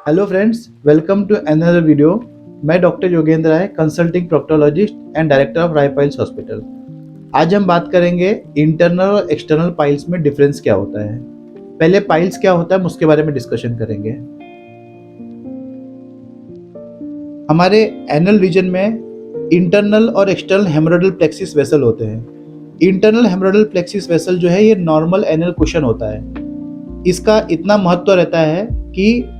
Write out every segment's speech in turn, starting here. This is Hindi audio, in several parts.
Hello friends, welcome to another video. मैं doctor Yogendra Rai, consulting proctologist and director of Rai piles hospital. आज हम बात करेंगे इंटरनल और एक्सटर्नल पाइल्स में डिफरेंस क्या होता है। पहले पाइल्स क्या होता है उसके बारे में डिस्कशन करेंगे। हमारे एनल रीजन में इंटरनल और एक्सटर्नल हेमोरोइडल प्लेक्सिस वेसल होते हैं। इंटरनल हेमोरोइडल प्लेक्सिस वेसल जो है ये नॉर्मल एनल कुशन होता है। इसका इतना महत्व रहता है कि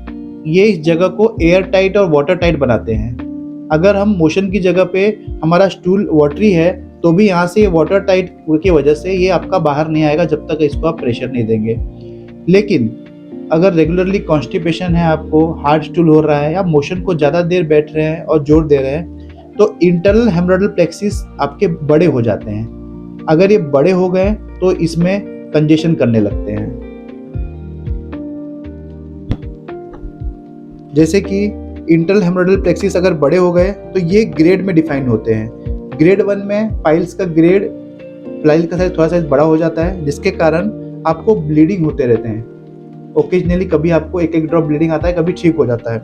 ये इस जगह को एयर टाइट और वाटर टाइट बनाते हैं। अगर हम मोशन की जगह पे हमारा स्टूल वाटरी है तो भी यहाँ से ये वाटर टाइट की वजह से ये आपका बाहर नहीं आएगा जब तक इसको आप प्रेशर नहीं देंगे। लेकिन अगर रेगुलरली कॉन्स्टिपेशन है, आपको हार्ड स्टूल हो रहा है या मोशन को ज़्यादा देर बैठ रहे हैं और जोर दे रहे हैं तो इंटरनल हेमोरोइडल प्लेक्सिस आपके बड़े हो जाते हैं। अगर ये बड़े हो गए तो इसमें कंजेशन करने लगते हैं। जैसे कि इंटरनल हेमोरोइडल प्लेक्सिस अगर बड़े हो गए तो ये ग्रेड में डिफाइन होते हैं। ग्रेड 1 में पाइल्स का पाइल का साइज थोड़ा सा बड़ा हो जाता है जिसके कारण आपको ब्लीडिंग होते रहते हैं। ओकेजनली कभी आपको एक ड्रॉप ब्लीडिंग आता है, कभी ठीक हो जाता है।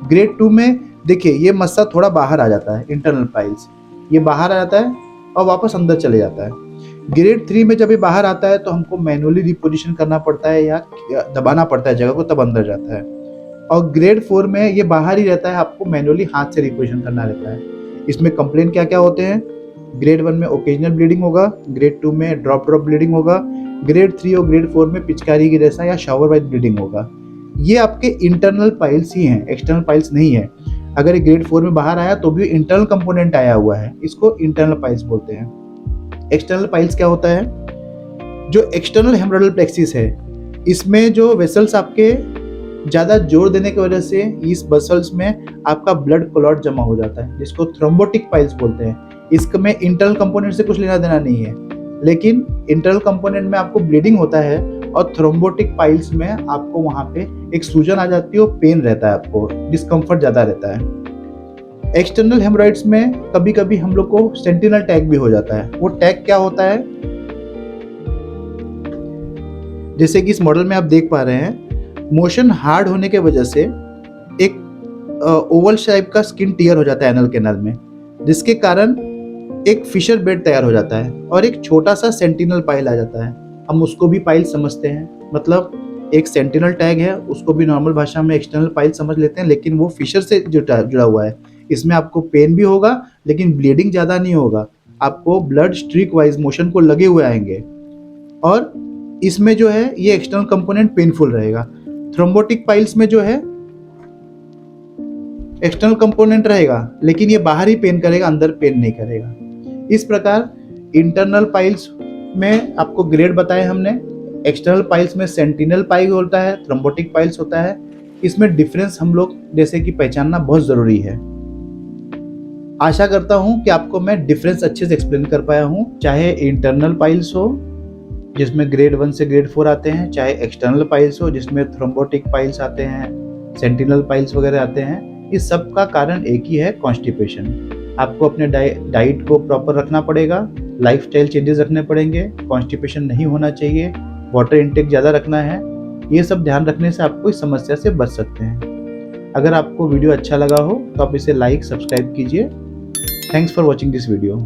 ग्रेड 2 में देखिए ये मस्सा थोड़ा बाहर आ जाता है, इंटरनल पाइल्स ये बाहर आ जाता है और वापस अंदर चले जाता है। ग्रेड 3 में जब ये बाहर आता है तो हमको मैनुअली रिपोजिशन करना पड़ता है या दबाना पड़ता है जगह को, तब अंदर जाता है। और ग्रेड 4 में ये बाहर ही रहता है, आपको मैनुअली हाथ से रिपोजिशन करना रहता है। इसमें कंप्लेन क्या क्या होते हैं? ग्रेड 1 में ओकेजनल ब्लीडिंग होगा, ग्रेड 2 में ड्रॉप ब्लीडिंग होगा, ग्रेड 3 और ग्रेड 4 में पिचकारी की जैसा या शावर वाइज ब्लीडिंग होगा। ये आपके इंटरनल पाइल्स ही हैं, एक्सटर्नल पाइल्स नहीं है। अगर ये ग्रेड 4 में बाहर आया तो भी इंटरनल कंपोनेंट आया हुआ है, इसको इंटरनल पाइल्स बोलते हैं। एक्सटर्नल पाइल्स क्या होता है? जो एक्सटर्नल हेमोरोइडल प्लेक्सिस है इसमें जो वेसल्स आपके ज़्यादा जोर देने की वजह से इस मसल्स में आपका ब्लड क्लॉट जमा हो जाता है, जिसको थ्रोम्बोटिक पाइल्स बोलते हैं। इसमें इंटरनल कंपोनेंट से कुछ लेना देना नहीं है, लेकिन इंटरनल कंपोनेंट में आपको ब्लीडिंग होता है और थ्रोम्बोटिक पाइल्स में आपको वहाँ पे एक सूजन आ जाती है और पेन रहता है, आपको डिस्कम्फर्ट ज़्यादा रहता है। एक्सटर्नल हेमोरॉइड्स में कभी कभी हम लोग को सेंटिनल टैग भी हो जाता है। वो टैग क्या होता है? जैसे कि इस मॉडल में आप देख पा रहे हैं, मोशन हार्ड होने के वजह से एक ओवल शेप का स्किन टियर हो जाता है एनल कैनाल में, जिसके कारण एक फिशर बेड तैयार हो जाता है और एक छोटा सा सेंटिनल पाइल आ जाता है। हम उसको भी पाइल समझते हैं, मतलब एक सेंटिनल टैग है, उसको भी नॉर्मल भाषा में एक्सटर्नल पाइल समझ लेते हैं, लेकिन वो फिशर से जुड़ा हुआ है। इसमें आपको पेन भी होगा लेकिन ब्लीडिंग ज़्यादा नहीं होगा, आपको ब्लड स्ट्रीक वाइज मोशन को लगे हुए आएंगे और इसमें जो है ये एक्सटर्नल कंपोनेंट पेनफुल रहेगा। थ्रोम्बोटिक पाइल्स में जो है एक्सटर्नल कंपोनेंट रहेगा लेकिन ये बाहर ही पेन करेगा, अंदर पेन नहीं करेगा। इस प्रकार इंटरनल पाइल्स में आपको ग्रेड बताए हमने। एक्सटर्नल पाइल्स में सेंटिनल पाइल होता है, थ्रोम्बोटिक पाइल्स होता है। इसमें डिफरेंस हम लोग जैसे कि पहचानना बहुत जरूरी है। आशा करता हूं कि आपको मैं डिफरेंस अच्छे से एक्सप्लेन कर पाया हूं, चाहे इंटरनल पाइल्स हो जिसमें ग्रेड 1 से ग्रेड 4 आते हैं, चाहे एक्सटर्नल पाइल्स हो जिसमें थ्रोम्बोटिक पाइल्स आते हैं, सेंटिनल पाइल्स वगैरह आते हैं। इस सब का कारण एक ही है, कॉन्स्टिपेशन। आपको अपने डाइट को प्रॉपर रखना पड़ेगा, लाइफस्टाइल चेंजेस रखने पड़ेंगे, कॉन्स्टिपेशन नहीं होना चाहिए, वाटर इंटेक ज़्यादा रखना है। ये सब ध्यान रखने से आपको इस समस्या से बच सकते हैं। अगर आपको वीडियो अच्छा लगा हो तो आप इसे लाइक सब्सक्राइब कीजिए। Thanks for watching this video.